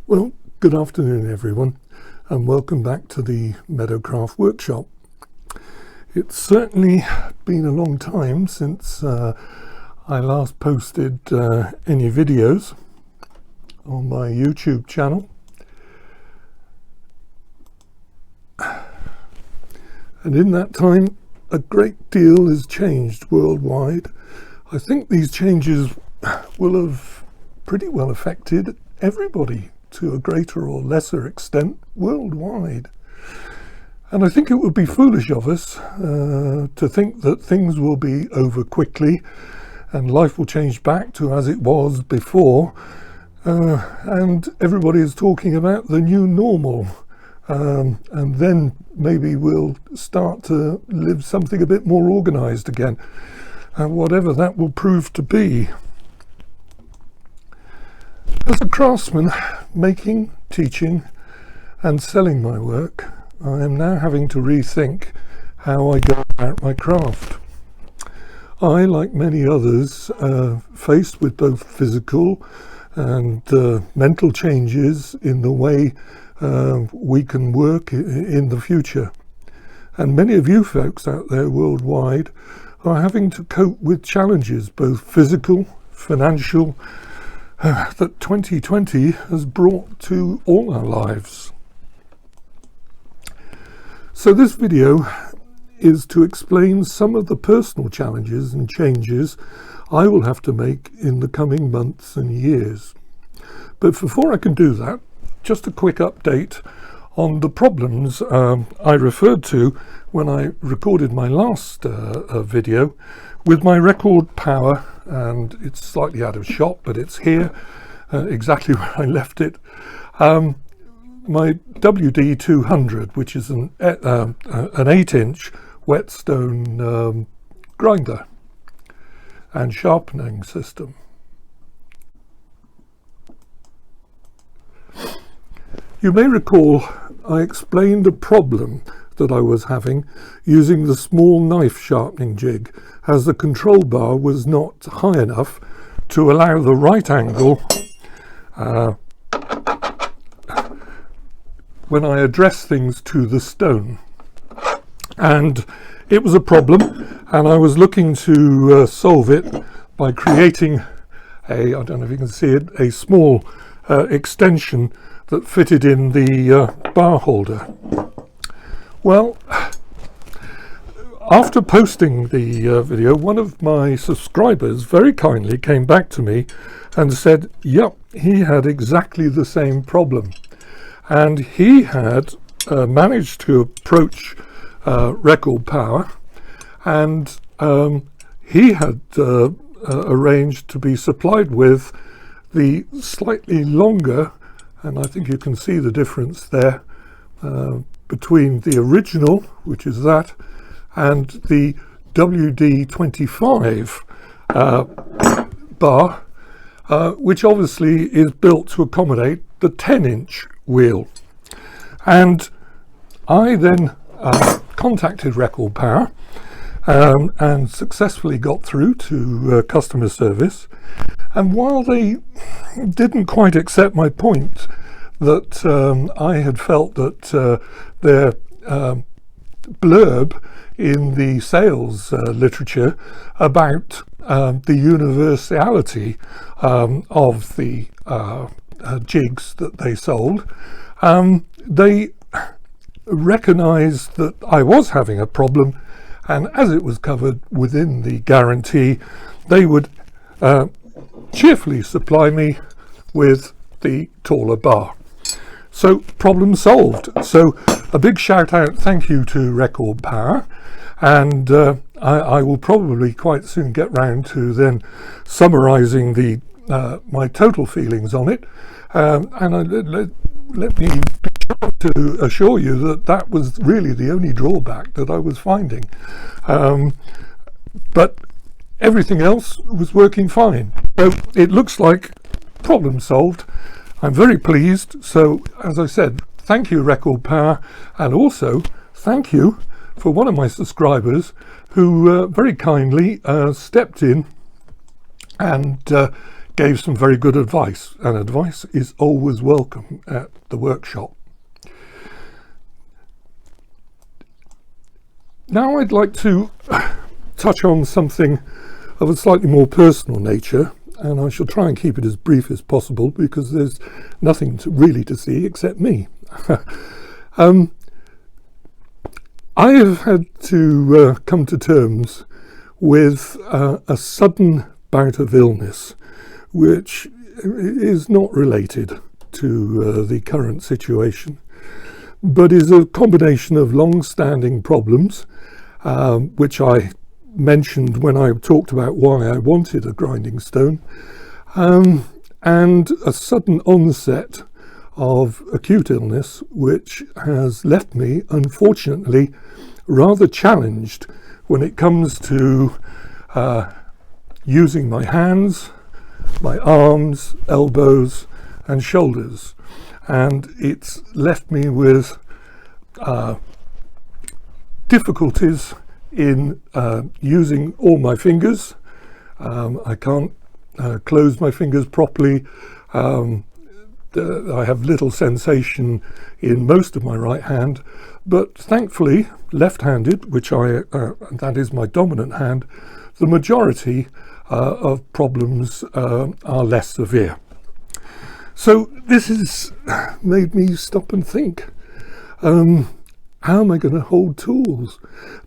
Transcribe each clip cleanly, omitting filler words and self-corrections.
Well, good afternoon everyone, and welcome back to the Meadowcraft workshop. It's certainly been a long time since I last posted any videos on my YouTube channel, and in that time a great deal has changed worldwide. I think these changes will have pretty well affected everybody to a greater or lesser extent worldwide. And I think it would be foolish of us to think that things will be over quickly and life will change back to as it was before, and everybody is talking about the new normal, and then maybe we'll start to live something a bit more organized again, and whatever that will prove to be. As a craftsman, making, teaching and selling my work, I am now having to rethink how I go about my craft. I, like many others, faced with both physical and mental changes in the way we can work in the future. And many of you folks out there worldwide are having to cope with challenges, both physical, financial, that 2020 has brought to all our lives. So this video is to explain some of the personal challenges and changes I will have to make in the coming months and years. But before I can do that, just a quick update on the problems I referred to when I recorded my last video with my record power, and it's slightly out of shot, but it's here exactly where I left it. My WD-200, which is an 8-inch whetstone grinder and sharpening system. You may recall I explained a problem that I was having using the small knife sharpening jig, as the control bar was not high enough to allow the right angle when I address things to the stone. And it was a problem, and I was looking to solve it by creating I don't know if you can see it, a small extension that fitted in the bar holder. Well, after posting the video, one of my subscribers very kindly came back to me and said, yep, he had exactly the same problem. And he had managed to approach Record Power, and he had arranged to be supplied with the slightly longer, and I think you can see the difference there, between the original, which is that, and the WD-25 bar, which obviously is built to accommodate the 10-inch wheel. And I then contacted Record Power and successfully got through to customer service. And while they didn't quite accept my point that I had felt that their blurb in the sales literature about the universality of the jigs that they sold, they recognized that I was having a problem, and as it was covered within the guarantee, they would cheerfully supply me with the taller bar. So problem solved. So a big shout out, thank you to Record Power, and I will probably quite soon get round to then summarising the my total feelings on it, and let me be sure to assure you that that was really the only drawback that I was finding, but everything else was working fine. So it looks like problem solved. I'm very pleased. So as I said, thank you Record Power, and also thank you for one of my subscribers who very kindly stepped in and gave some very good advice, and advice is always welcome at the workshop. Now I'd like to touch on something of a slightly more personal nature, and I shall try and keep it as brief as possible because there's nothing really to see except me. I have had to come to terms with a sudden bout of illness which is not related to the current situation, but is a combination of long-standing problems, which I mentioned when I talked about why I wanted a grinding stone, and a sudden onset of acute illness which has left me, unfortunately, rather challenged when it comes to using my hands, my arms, elbows and shoulders, and it's left me with difficulties in using all my fingers. I can't close my fingers properly. I have little sensation in most of my right hand, but thankfully left-handed, which that is my dominant hand, the majority of problems are less severe. So this has made me stop and think, how am I going to hold tools?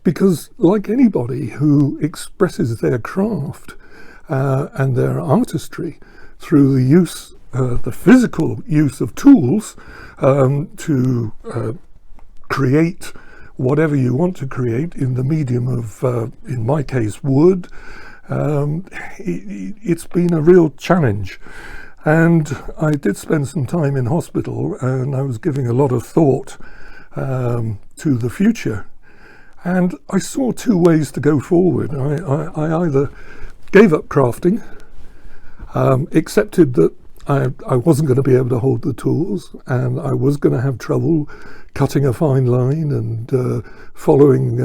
Because like anybody who expresses their craft and their artistry through the use, the physical use of tools to create whatever you want to create in the medium of, in my case, wood, it's been a real challenge. And I did spend some time in hospital, and I was giving a lot of thought to the future. And I saw two ways to go forward. I either gave up crafting, accepted that I wasn't going to be able to hold the tools, and I was going to have trouble cutting a fine line and following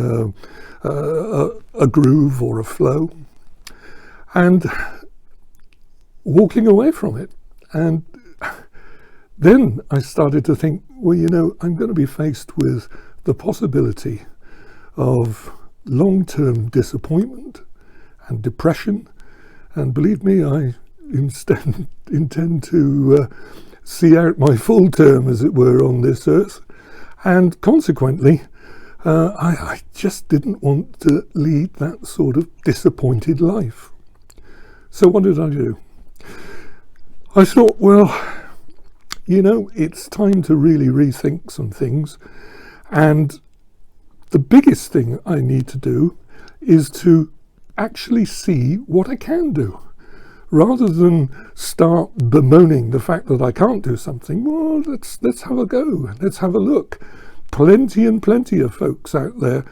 a groove or a flow, and walking away from it. And then I started to think, well, you know, I'm going to be faced with the possibility of long-term disappointment and depression, and believe me, I instead intend to see out my full term, as it were, on this earth, and consequently I just didn't want to lead that sort of disappointed life. So what did I do? I thought, well, you know, it's time to really rethink some things, and the biggest thing I need to do is to actually see what I can do. Rather than start bemoaning the fact that I can't do something, well, let's have a go, let's have a look. Plenty and plenty of folks out there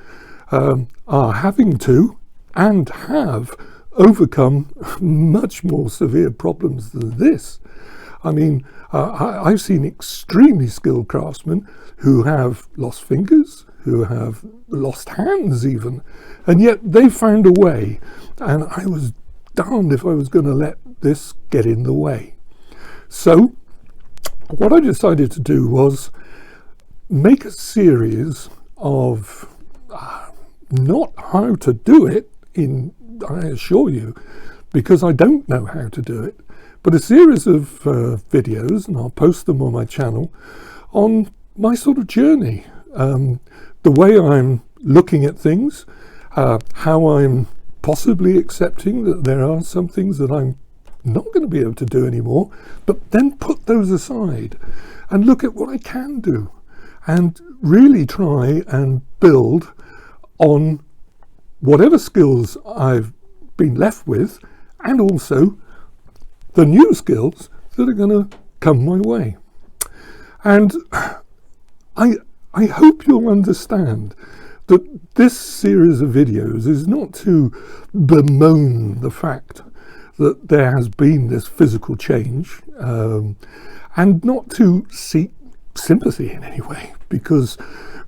are having to and have overcome much more severe problems than this. I mean, I've seen extremely skilled craftsmen who have lost fingers, who have lost hands even, and yet they found a way, and I was darned if I was going to let this get in the way. So what I decided to do was make a series of not how to do it, I assure you, because I don't know how to do it, but a series of videos, and I'll post them on my channel, on my sort of journey, the way I'm looking at things, how I'm possibly accepting that there are some things that I'm not going to be able to do anymore, but then put those aside and look at what I can do and really try and build on whatever skills I've been left with, and also the new skills that are going to come my way. And I hope you'll understand that this series of videos is not to bemoan the fact that there has been this physical change, and not to seek sympathy in any way, because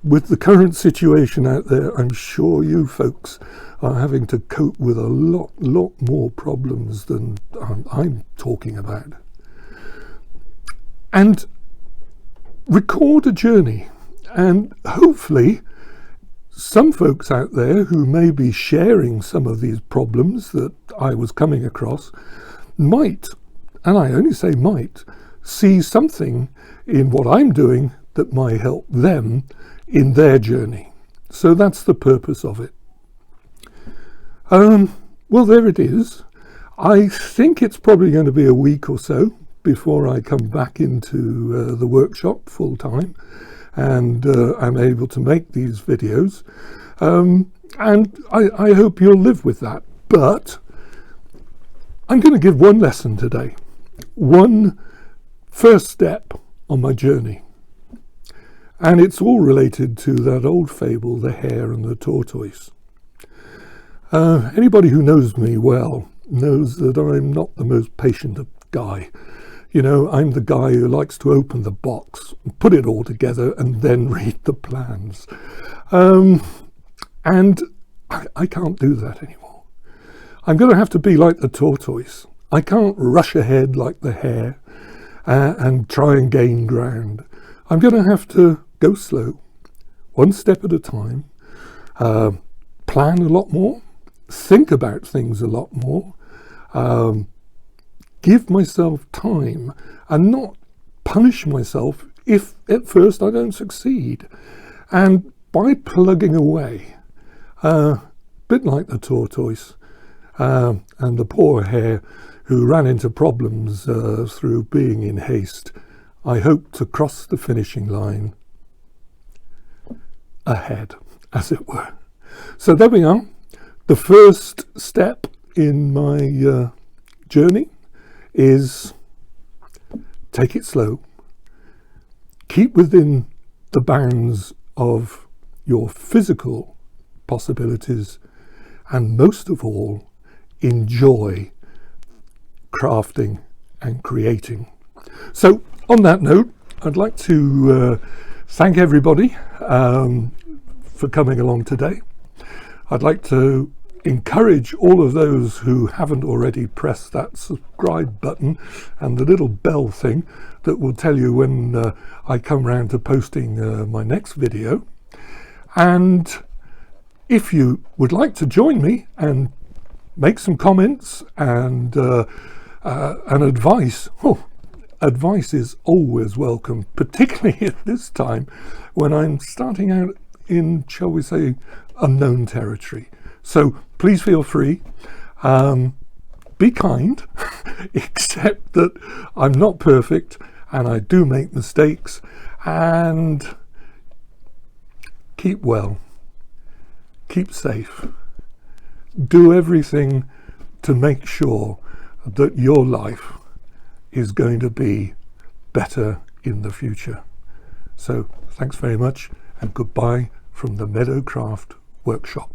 with the current situation out there, I'm sure you folks are having to cope with a lot more problems than I'm talking about. And record a journey, and hopefully some folks out there who may be sharing some of these problems that I was coming across might, and I only say might, see something in what I'm doing that might help them in their journey. So that's the purpose of it. Well, there it is. I think it's probably going to be a week or so before I come back into the workshop full time, and I'm able to make these videos. And I hope you'll live with that. But I'm going to give one lesson today, one first step on my journey. And it's all related to that old fable, the hare and the tortoise. Anybody who knows me well knows that I'm not the most patient guy. You know, I'm the guy who likes to open the box, put it all together, and then read the plans. And I can't do that anymore. I'm going to have to be like the tortoise. I can't rush ahead like the hare and try and gain ground. I'm going to have to go slow, one step at a time, plan a lot more, think about things a lot more, give myself time and not punish myself if at first I don't succeed. And by plugging away, a bit like the tortoise and the poor hare who ran into problems through being in haste, I hope to cross the finishing line ahead, as it were. So there we are. The first step in my journey is take it slow, keep within the bounds of your physical possibilities, and most of all, enjoy crafting and creating. So on that note, I'd like to thank everybody for coming along today. I'd like to encourage all of those who haven't already pressed that subscribe button and the little bell thing that will tell you when I come round to posting my next video. And if you would like to join me and make some comments and advice, advice is always welcome, particularly at this time when I'm starting out in, shall we say, unknown territory. So please feel free. Be kind, accept that I'm not perfect and I do make mistakes, and keep well, keep safe, do everything to make sure that your life is going to be better in the future. So thanks very much, and goodbye from the Meadowcraft Workshop.